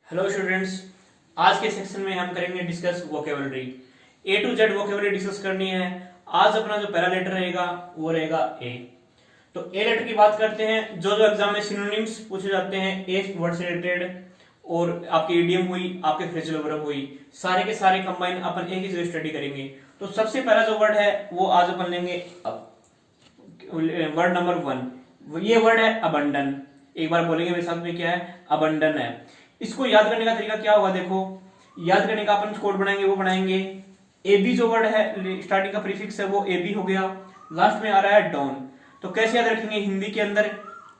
Hello students, आज के section में हम करेंगे discuss vocabulary. A to Z vocabulary discuss करनी है। आज अपना जो पहला लेटर रहेगा वो रहेगा ए। तो ए लेटर की बात करते हैं। जो जो एग्जाम में सिनोनिम्स पूछे जाते हैं ए वर्ड से रिलेटेड, और आपकी इडियम हुई, आपके फ्रेजल वर्ब हुई, सारे के सारे कंबाइन अपन एक ही जगह स्टडी करेंगे। तो सबसे पहला जो वर्ड है वो आज अपन लेंगे वर्ड नंबर 1। ये वर्ड है अबंडन। एक बार बोलेंगे मेरे साथ में, क्या है? अबंडन है। इसको याद करने का तरीका क्या होगा? देखो, याद करने का अपन कोड बनाएंगे, वो बनाएंगे ए बी। जो वर्ड है स्टार्टिंग का प्रीफिक्स है वो ए बी हो गया, लास्ट में आ रहा है डॉन। तो कैसे याद रखेंगे? हिंदी के अंदर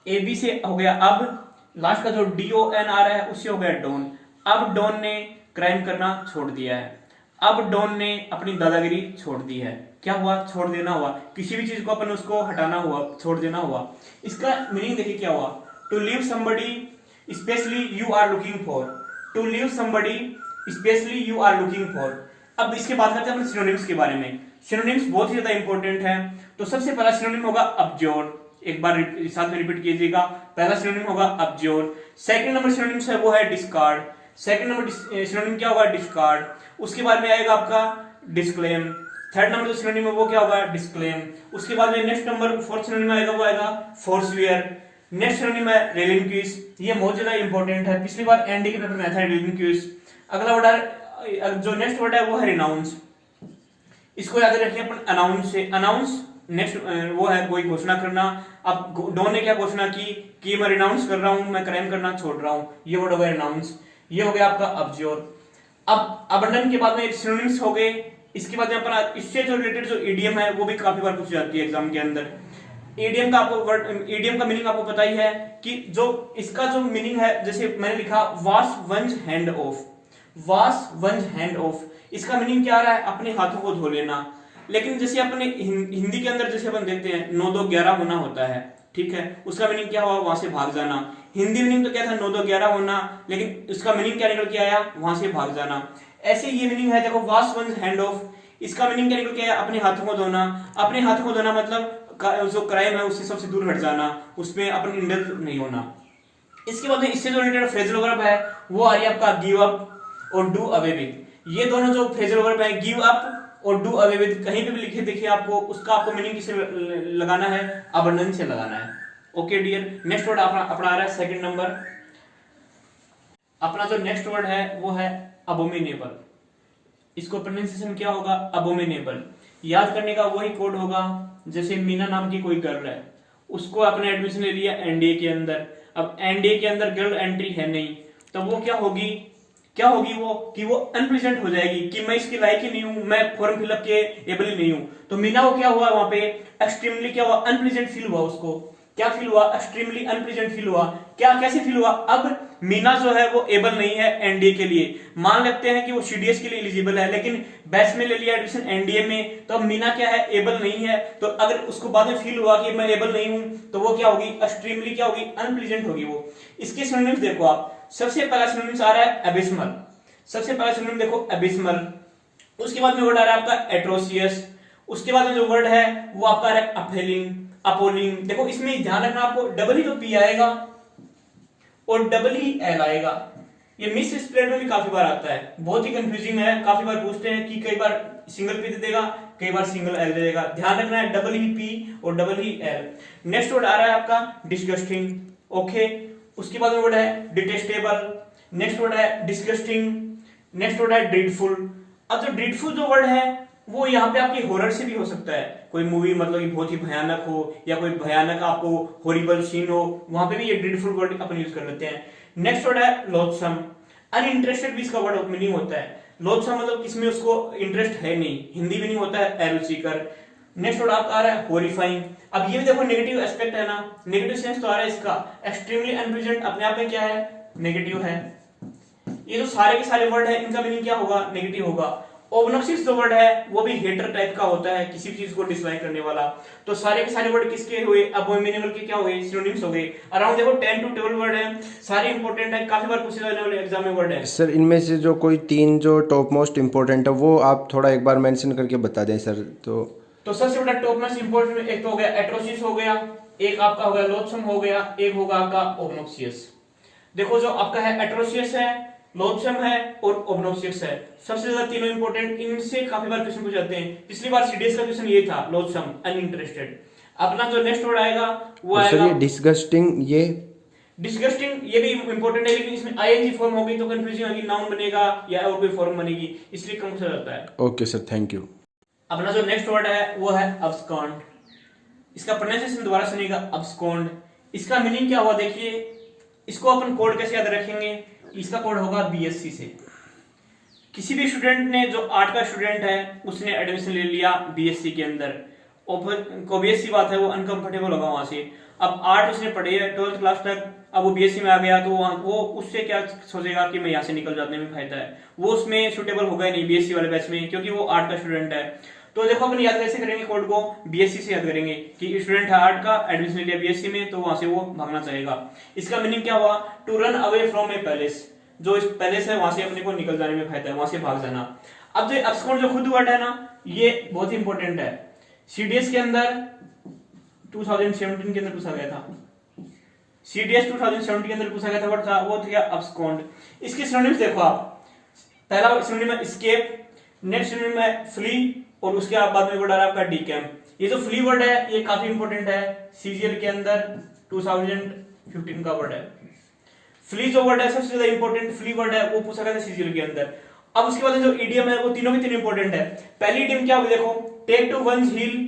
ए बी से हो गया अब, लास्ट का जो डी ओ एन आ रहा है उससे हो गया डॉन। अब डॉन ने क्राइम करना छोड़ दिया है। अब डॉन ने अपनी दादागिरी छोड़ दी है। क्या हुआ? छोड़ देना हुआ। किसी भी चीज को अपन उसको हटाना हुआ, छोड़ देना हुआ। इसका मीनिंग देखिए क्या हुआ। To leave somebody specially you are looking for. To leave somebody specially you are looking for. अब इसके बात करते हैं अपन सिनोनिम्स के बारे में। सिनोनिम्स बहुत ही ज्यादा इंपॉर्टेंट है। तो सबसे पहला सिनोनिम होगा अब्जोर। एक बार साथ में रिपीट कीजिएगा। पहला सिनोनिम होगा अब्जोर। सेकंड नंबर सिनोनिम है वो है डिस्कार्ड। सेकंड नंबर सिनोनिम क्या होगा? डिस्कार्ड। उसके बाद में आएगा आपका डिस्क्लेम। थर्ड नंबर जो सिनोनिम है वो क्या होगा? डिस्क्लेम। उसके बाद में नेक्स्ट नंबर फोर्थ सिनोनिम आएगा वो आएगा फोर्सवेयर। नेक्स्ट सिनोनिम है रेलिंक्विश। ये बहुत ज्यादा इंपॉर्टेंट है, पिछली बार एनडी के पेपर में था रेलिंक्विश। अगला वर्ड है, जो नेक्स्ट वर्ड है वो है रिनाउंस। इसको याद रखिए अपन अनाउंस से। अनाउंस नेक्स्ट वो है कोई घोषणा करना। अब डॉन ने क्या घोषणा की कि मैं रिनाउंस कर रहा हूं, मैं क्राइम करना छोड़ रहा हूं। ये वर्ड हो गया रिनाउंस। ये हो गया आपका अब्जोर। अब अबंडन के बाद में सिनोनिम्स हो गए। इसके बाद में अपन इससे जो रिलेटेड जो इडियम है वो भी काफी बार पूछी जाती है एग्जाम के अंदर। ईडीएम का आपको वर्ड, ईडीएम का मीनिंग आपको पता ही है कि जो इसका जो मीनिंग है, जैसे मैंने लिखा wash one's hand of. Wash one's hand of, इसका मीनिंग क्या आ रहा है? अपने हाथों को धो लेना। लेकिन जैसे अपने हिंदी के अंदर जैसे अपन देखते हैं 9 2 11 होना होता है, ठीक है, उसका मीनिंग क्या हुआ? वहां से भाग जाना। हिंदी मीनिंग तो क्या था? 9 2 11 होना, लेकिन उसका मीनिंग क्या निकल के आया? वहां से भाग जाना। ऐसे ये मीनिंग है। देखो, वॉश वंस हैंड ऑफ, इसका मीनिंग क्या निकल के आया? अपने हाथों को धोना। अपने हाथों को धोना मतलब जो क्राइम है उससे सबसे दूर हट जाना, उसमें अपन इंडल्ज नहीं होना। इसके बाद में इससे जो रिलेटेड फ्रेजल वर्ब है वो आ रही है आपका गिव अप और डू अवे विद। ये दोनों जो फ्रेजल वर्ब है, गिव अप और डू अवे विद, कहीं पे भी लिखे देखिए आपको, उसका आपको मीनिंग किससे लगाना है? अबंडेंस से लगाना है। ओके डियर, नेक्स्ट वर्ड अपना आ रहा है सेकंड नंबर। अपना जो नेक्स्ट वर्ड है वो है अबोमिनेबल। इसको प्रोनाउंसिएशन क्या होगा? अबोमिनेबल। याद करने का वही कोड होगा। जैसे मीना नाम की कोई गर्ल है, उसको अपने एडमिशन ले लिया एनडीए के अंदर। अब एनडीए के अंदर गर्ल एंट्री है नहीं, तो वो क्या होगी? क्या होगी वो? कि वो अनप्रेजेंट हो जाएगी कि मैं इसके लायक ही नहीं हूं, मैं फॉर्म फिलअप के एबल ही नहीं हूं। तो मीना को क्या हुआ? वहां पे एक्सट्रीमली क्या हुआ? अनप्रेजेंट फील हुआ उसको। क्या फील हुआ? एक्सट्रीमली अनप्रेजेंट फील हुआ। क्या, कैसे फील हुआ? अब मीना जो है वो एबल नहीं है एनडीए के लिए। मान लेते हैं कि वो सीडीएस के लिए एलिजिबल है, लेकिन बैच में ले लिया एडमिशन एनडीए में, तो अब मीना क्या है? एबल नहीं है। तो अगर उसको बाद में फील हुआ कि मैं एबल नहीं हूं, तो वो क्या होगी? एक्सट्रीमली क्या होगी? अनप्लेजेंट होगी वो। इसके सिनोनिम्स देखो आप। सबसे पहला सिनोनिम्स आ रहा है एबिस्मल। सबसे पहला सिनोनिम देखो एबिस्मल। उसके बाद में वर्ड आ रहा है आपका एट्रोसियस। उसके बाद में जो वर्ड है वो आपका आ रहा है अपेलिंग, अपोलिंग। देखो, इसमें ध्यान रखना आपको, डबल ही तो पी आएगा और डबल ही एल आएगा। ये मिस स्प्रेड में भी काफी बार आता है, बहुत ही कंफ्यूजिंग है। काफी बार पूछते हैं कि कई बार सिंगल पी दे देगा, कई बार सिंगल एल दे देगा। ध्यान रखना है, डबल ही पी और डबल ही एल। नेक्स्ट वर्ड आ रहा है आपका डिस्गस्टिंग। ओके, उसके बाद वर्ड है डिटेस्टेबल। नेक्स्ट वर्ड है डिस्गस्टिंग। नेक्स्ट वर्ड है ड्रीडफुल। अब जो ड्रीडफुल जो वर्ड है वो यहाँ पे आपकी हॉरर से भी हो सकता है। कोई मूवी मतलब कि बहुत ही भयानक हो, या कोई भयानक आपको हॉरिबल सीन हो, वहां पे भी ये ड्रीडफुल वर्ड अपन यूज कर लेते हैं। नेक्स्ट वर्ड है लोथसम। अनइंटरेस्टेड भी इसका वर्ड मीनिंग होता है। लोथसम मतलब किसमें उसको इंटरेस्ट है नहीं, हिंदी में नहीं होता है अरुचिकर। नेक्स्ट वर्ड आपका आ रहा है हॉरिफाइंग। अब ये भी देखो नेगेटिव एस्पेक्ट है ना, नेगेटिव सेंस तो आ रहा है इसका। एक्सट्रीमली अनप्लेजेंट अपने आप में क्या है? नेगेटिव है। ये जो सारे के सारे वर्ड है इनका मीनिंग क्या होगा? नेगेटिव होगा। ऑब्नोक्सियस जो वर्ड है वो भी हेटर टाइप का होता है, किसी भी चीज को डिसलाइक करने वाला। तो सारे के सारे वर्ड किसके हुए? अबोमिनेबल के क्या हुए? सिनोनिम्स हो गए। अराउंड देखो 10 to 12 वर्ड है, सारे इंपॉर्टेंट है, काफी बार पूछे जाने वाले एग्जाम में वर्ड है। सर, इनमें से जो कोई 3 जो टॉप मोस्ट इम्पोर्टेंट है वो आप थोड़ा एक बार मेंशन करके बता दें सर। तो सबसे बड़ा टॉप मोस्ट इंपॉर्टेंट एक तो हो गया एट्रोसिस हो गया, एक आपका हो गया लोथसम हो गया, एक होगा आपका ऑब्नोक्सियस। देखो, जो आपका है एट्रोसियस है, लोथसम है और ऑब्नोक्सियस है। सबसे ज्यादा तीनों इंपॉर्टेंट, इनसे काफी बार क्वेश्चन पूछ जाते हैं। पिछली बार सीडीएस का क्वेश्चन ये था, लोथसम, अनइंटरेस्टेड। अपना जो नेक्स्ट वर्ड आएगा वो आएगा ये डिस्गस्टिंग, ये डिस्गस्टिंग, ये भी इंपॉर्टेंट है, लेकिन इसमें आईएनजी फॉर्म होगी तो कंफ्यूजिंग होगी, नाउन बनेगा या और कोई फॉर्म बनेगी, इसलिए कम हो जाता है। Okay sir, thank you. अपना जो नेक्स्ट वर्ड है वो है अब्सकॉन्ड। इसका प्रोनाउंसिएशन दोबारा सुनिएगा, अब्सकॉन्ड। इसका मीनिंग क्या हुआ देखिए, इसको अपन कोड कैसे याद रखेंगे, इसका कोड होगा बीएससी से। किसी भी स्टूडेंट ने, जो आर्ट का स्टूडेंट है, उसने एडमिशन ले लिया बीएससी के अंदर, ऑब्वियस सी बात है वो अनकंफर्टेबल होगा वहां से। अब आर्ट उसने पढ़ी है 12th क्लास तक, अब वो बीएससी में आ गया तो वो उससे क्या सोचेगा कि मैं यहाँ से निकल जाने में फायदा है, वो उसमें सुटेबल होगा ही नहीं बीएससी वाले बैच में, क्योंकि वो आर्ट का स्टूडेंट है। तो देखो अपन याद कैसे करेंगे कोड को, बीएससी से याद करेंगे कि स्टूडेंट है आर्ट का, एडमिशन ले लिया बीएससी में, तो वहां से वो भागना चाहेगा। इसका मीनिंग क्या हुआ, to run away from a palace, जो इस पैलेस है वहां से अपने को निकल जाने में फायदा है, वहां से भाग जाना। अब जो अब्सकॉन्ड जो खुद वर्ड है ना, ये बहुत ही इंपॉर्टेंट है। सीडीएस के अंदर 2017 के अंदर पूछा गया था, सीडीएस 2017 के अंदर पूछा गया था, वर्ड था वो था अब्सकॉन्ड। इसके सिनोनिम्स देखो आप, पहला सिनोनिम है एस्केप, नेक्स्ट सिनोनिम है फ्ली, और उसके बाद में वर्ड आ रहा है आपका डीकैम्प। ये जो फ्ली वर्ड है ये काफी इंपॉर्टेंट है, सीजीएल के अंदर 2015 का वर्ड है। फ्ली जो वर्ड है सबसे ज्यादा इंपॉर्टेंट फ्ली वर्ड है, वो पूछा गया था सीजीएल के अंदर। अब उसके बाद जो इडियम है वो तीनों के तीनों इंपॉर्टेंट है। पहली इडियम क्या होगी देखो, take to one's heel.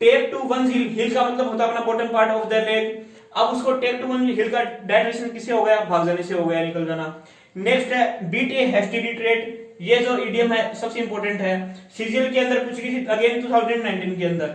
Take to one's heel, heel का मतलब होता है अपना bottom part of the leg. अब उसको टेक टू वंस हील का डायरेक्शन किससे हो गया, भाग जाने से हो गया, निकल जाना। नेक्स्ट है बीट ए हेस्टी रिट्रीट, ये जो इडियम है सबसे इंपॉर्टेंट है, सीजीएल के अंदर पूछ गई थी अगेन 2019 के अंदर।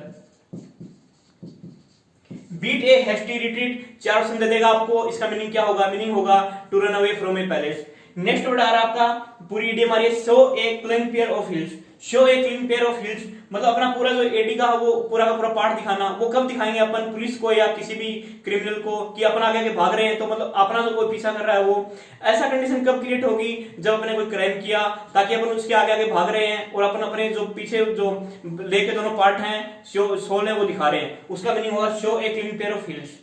Beat a hasty retreat, 4 option दे देगा आपको, इसका मीनिंग क्या होगा, मीनिंग होगा to run away from a palace. Next word आ रहा है आपका, पूरी इडियम आ रही है, show a clean pair of heels. Show a clean pair of heels मतलब अपना पूरा जो एडी का वो पूरा का पूरा पार्ट दिखाना। वो कब दिखाएंगे अपन, पुलिस को या किसी भी क्रिमिनल को, कि अपन आगे भाग रहे हैं, तो मतलब अपना जो कोई पीछा कर रहा है वो। ऐसा कंडीशन कब क्रिएट होगी, जब अपने कोई क्राइम किया, ताकि अपन उसके आगे आगे भाग रहे हैं और अपन अपने जो पीछे जो लेके दोनों पार्ट हैं, सोल है, वो दिखा रहे हैं। उसका मीनिंग होगा show a clean pair of heels.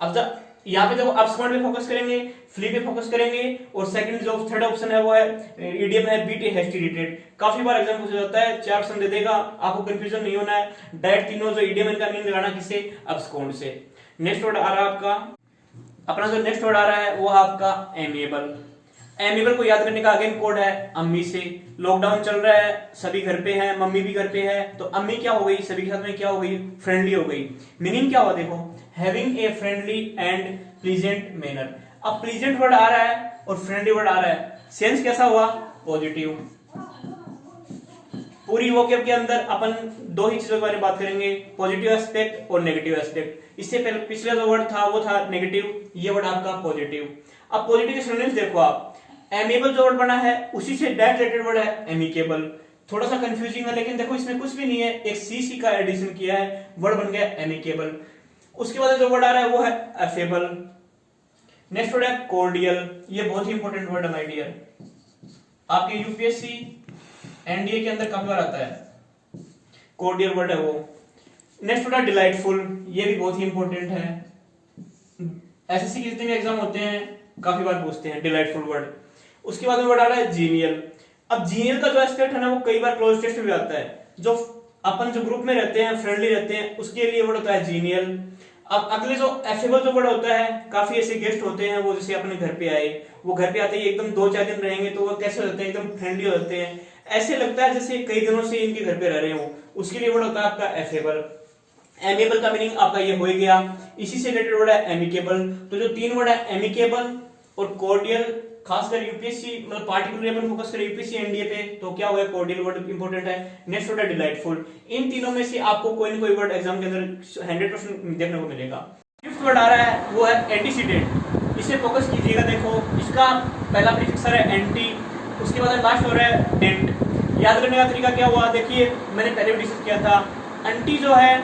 अब जब यहाँ पे जब अब्सकॉन्ड पे फोकस करेंगे, फ्ली पे फोकस करेंगे, और सेकंड जो थर्ड ऑप्शन है वो है इडियम है बीट ए हेस्टी रिट्रीट। काफी बार एग्जाम पूछा जाता है, 4 ऑप्शन दे देगा, आपको कंफ्यूजन नहीं होना है, डायरेक्ट तीनों जो इडियम इनका मीनिंग लगाना किससे, अब्सकॉन्ड से। नेक्स्ट वर्ड आ रहा है आपका, अपना जो नेक्स्ट वर्ड आ रहा है वो है आपका एमिएबल। एमिएबल को याद करने का अगेन कोड है अम्मी से। लॉकडाउन चल रहा है, सभी घर पे हैं, मम्मी भी घर पे है, तो अम्मी क्या हो गई, सभी के साथ में क्या हो गई, फ्रेंडली हो गई। मीनिंग क्या हुआ देखो, having a friendly and pleasant manner. अब प्लीजेंट वर्ड आ रहा है और फ्रेंडली वर्ड आ रहा है, सेंस कैसा हुआ, पॉजिटिव। पूरी वोकैब के अंदर अपन 2 ही चीजों के बारे में बात करेंगे, पॉजिटिव एस्पेक्ट और नेगेटिव एस्पेक्ट। इससे पहले पिछला जो वर्ड था वो था नेगेटिव, ये वर्ड आपका पॉजिटिव। अब पॉजिटिव के सिनोनिम्स देखो आप, एमिएबल जो वर्ड बना है उसी से डायरेक्ट रिलेटेड वर्ड है एमिकेबल। थोड़ा सा कंफ्यूजिंग है, लेकिन देखो इसमें कुछ भी नहीं है, एक सी का एडिशन किया है, वर्ड बन गया एमिकेबल। उसके बाद जो वर्ड आ रहा है वो है अफेबल। नेक्स्ट वर्ड है कॉर्डियल, ये बहुत ही इंपॉर्टेंट वर्ड है माय डियर, आपके यूपीएससी एनडीए के अंदर काफी बार आता है, कॉर्डियल वर्ड है वो। नेक्स्ट वर्ड है डिलाइटफुल, ये भी बहुत ही इंपॉर्टेंट है, एसएससी के जितने भी एग्जाम होते हैं काफी बार पूछते हैं डिलाइटफुल वर्ड। उसके बाद में वर्ड आ रहा है जीनियल। अब जीनियल का जो एस्पेक्ट है ना वो कई बार क्लोज टेस्ट में भी आता है, जो अपन जो ग्रुप में रहते हैं, फ्रेंडली रहते हैं, उसके लिए वर्ड होता है जीनियल। अब अगले जो एफेबल जो वर्ड होता है, काफी ऐसे गेस्ट होते हैं वो जैसे अपने घर पे आए, वो घर पे आते ही एकदम 2-4 दिन रहेंगे तो वो कैसे होते हैं, एकदम फ्रेंडली होते हैं, ऐसे लगता है जैसे कई दिनों से इनके घर पे रह रहे हो, उसके लिए वर्ड होता है आपका एफेबल। एमिएबल का मीनिंग आपका ये हो ही गया। इसी से रिलेटेड वर्ड है एमिकेबल। तो जो 3 वर्ड है एमिकेबल और कॉर्डियल, खासकर यूपीएससी मतलब पार्टिकुलरली अपन फोकस करें यूपीएससी एनडीए पे, तो क्या होगा, कॉर्डियल वर्ड इंपॉर्टेंट है। नेक्स्ट वर्ड है डिलाइटफुल। इन तीनों में से आपको कोई ना कोई वर्ड एग्जाम के अंदर 100% देखने को मिलेगा। फिफ्थ वर्ड आ रहा है वो है एंटीसीडेंट, इसे फोकस कीजिएगा। देखो इसका पहला प्रीफिक्स है एंटी, उसके बाद लास्ट हो रहा है डेंट। याद करने का तरीका क्या हुआ, देखिए मैंने पहले भी डिस्कस किया था, एंटी जो है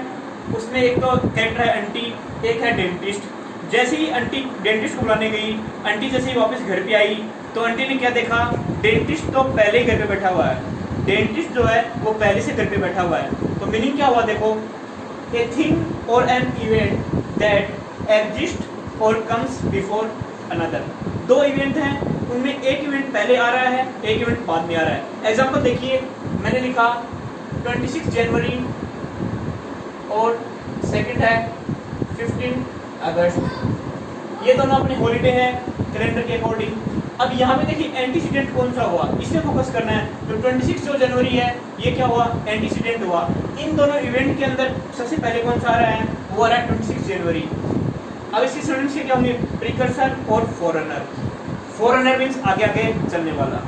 उसमें एक तो कैरेक्टर है एंटी, एक है डेंटिस्ट। जैसे ही आंटी डेंटिस्ट को बुलाने गई, आंटी जैसे ही वापस घर पे आई तो आंटी ने क्या देखा, डेंटिस्ट तो पहले ही घर पे बैठा हुआ है, डेंटिस्ट जो है वो पहले से घर पे बैठा हुआ है। तो मीनिंग क्या हुआ देखो, ए थिंग और एन इवेंट दैट एग्जिस्ट और कम्स बिफोर अनदर। 2 इवेंट हैं, उनमें एक इवेंट पहले आ रहा है, एक इवेंट बाद में आ रहा है। एग्जांपल देखिए, मैंने लिखा 26 जनवरी और सेकंड है 15 अगस्त। ये दोनों अपने हॉलीडे है कैलेंडर के अकॉर्डिंग। अब यहाँ पे देखिए एंटीसीडेंट कौन सा हुआ, इस पे फोकस करना है। तो 26 जो जनवरी है ये क्या हुआ, एंटीसीडेंट हुआ। इन दोनों इवेंट के अंदर सबसे पहले कौन सा आ रहा है, वो आ रहा है 26 जनवरी। अब इसके सिनोनिम्स क्या होंगे, प्रीकर्सर और फोररनर। फोररनर मींस आगे आगे चलने वाला।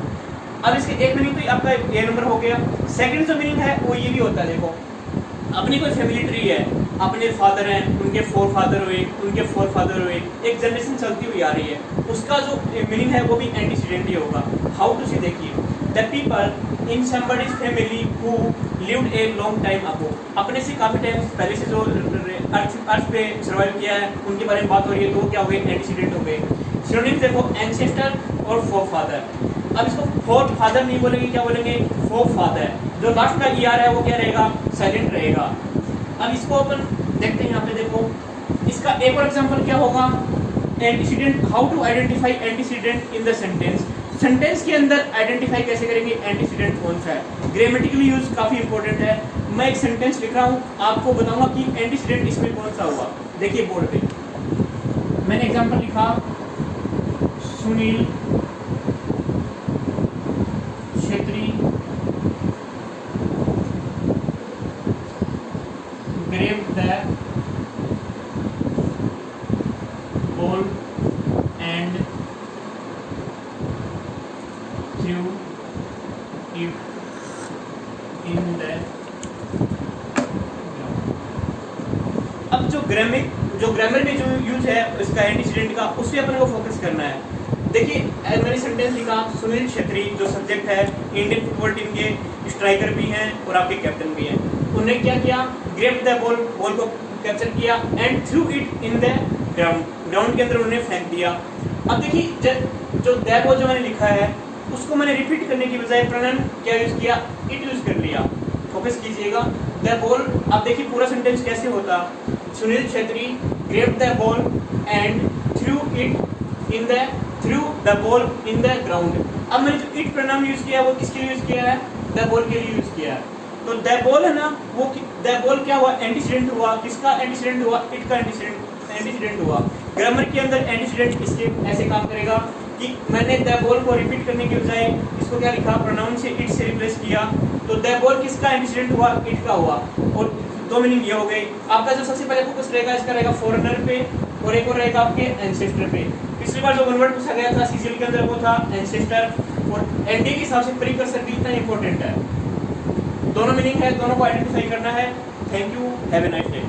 अब इसके एक मीनिंग तो आपका ये नंबर हो गया। सेकंड जो मीनिंग है वो ये भी होता है, देखो अपनी कोई फैमिली ट्री है, अपने फादर हैं, उनके फोर फादर हुए, उनके फोर फादर हुए, एक जनरेशन चलती हुई आ रही है, उसका जो मीनिंग है वो भी एंटीसीडेंट ही होगा। हाउ टू सी देखिए, the people in somebody's family who lived a long time ago, अपने से काफी टाइम पहले से जो अर्थ पे सर्वाइव किया है उनके बारे में बात हो रही है, तो क्या हो गए, एंटीसीडेंट हो गए। सिनोनिम्स देखो एंसेस्टर और फोर फादर। अब इसको फोर फादर नहीं बोलेंगे, क्या बोलेंगे, फोर फादर। जो लास्ट का ईआर है वो क्या रहेगा, साइलेंट रहेगा। अब इसको अपन देखते हैं, यहाँ पे देखो इसका एक और एग्जांपल क्या होगा, antecedent. How to identify antecedent in the sentence. Sentence के अंदर आइडेंटिफाई कैसे करेंगे एंटीसीडेंट कौन सा है। ग्रामेटिकली यूज काफी इंपॉर्टेंट है। मैं एक सेंटेंस लिख रहा हूँ, आपको बताऊंगा कि एंटीसीडेंट इसमें कौन सा हुआ। देखिए बोर्ड पे मैंने एग्जाम्पल लिखा, Sunil Chhetri grabbed the ball and threw it in the ground। अब जो ग्रामर में जो यूज है इसका एंटीसीडेंट का, उस पे अपन को फोकस करना है। देखिए मैंने सेंटेंस लिखा, सुनील छेत्री जो सब्जेक्ट है इंडियन फुटबॉल टीम के स्ट्राइकर भी हैं और आपके कैप्टन भी हैं, उन्होंने क्या किया, ग्रेब द बॉल, बॉल को कैप्चर किया and through it in the ground, ground के अंदर उन्होंने फेंक दिया। अब देखिए जो द बॉल जो मैंने लिखा है उसको मैंने रिपीट करने की बजाय प्रोनाउन क्या यूज किया, इट यूज कर लिया। फोकस कीजिएगा, द बॉल। अब देखिए पूरा सेंटेंस कैसे होता, Sunil Chhetri grab the ball and through the ball in the ground. अब मैंने जो इट प्रोनाउन यूज किया है वो किसके लिए यूज किया है, द बॉल के लिए यूज किया है। तो द बॉल है ना, वो द बॉल क्या हुआ, एंटीसीडेंट हुआ। किसका एंटीसीडेंट हुआ, इट का एंटीसीडेंट हुआ। ग्रामर के अंदर एंटीसीडेंट इसके ऐसे काम करेगा कि मैंने द बॉल को रिपीट करने के बजाय इसको क्या लिखा, प्रोनाउन से इट से रिप्लेस किया। तो द बॉल किसका एंटीसीडेंट हुआ, इट का हुआ। और दो मीनिंग ये हो गई। आपका जो सबसे पहले फोकस रहेगा इसका रहेगा फॉरेनर पे और एक और रहेगा आपके एंसेस्टर पे। पिछली बार जो वन वर्ड पूछा गया था सीजीएल के अंदर वो था एंसेस्टर, और एनडी के हिसाब से प्रीकर्सर भी इतना इंपॉर्टेंट है। दोनों मीनिंग है, दोनों को आइडेंटिफाई करना है। Thank you, have a nice day.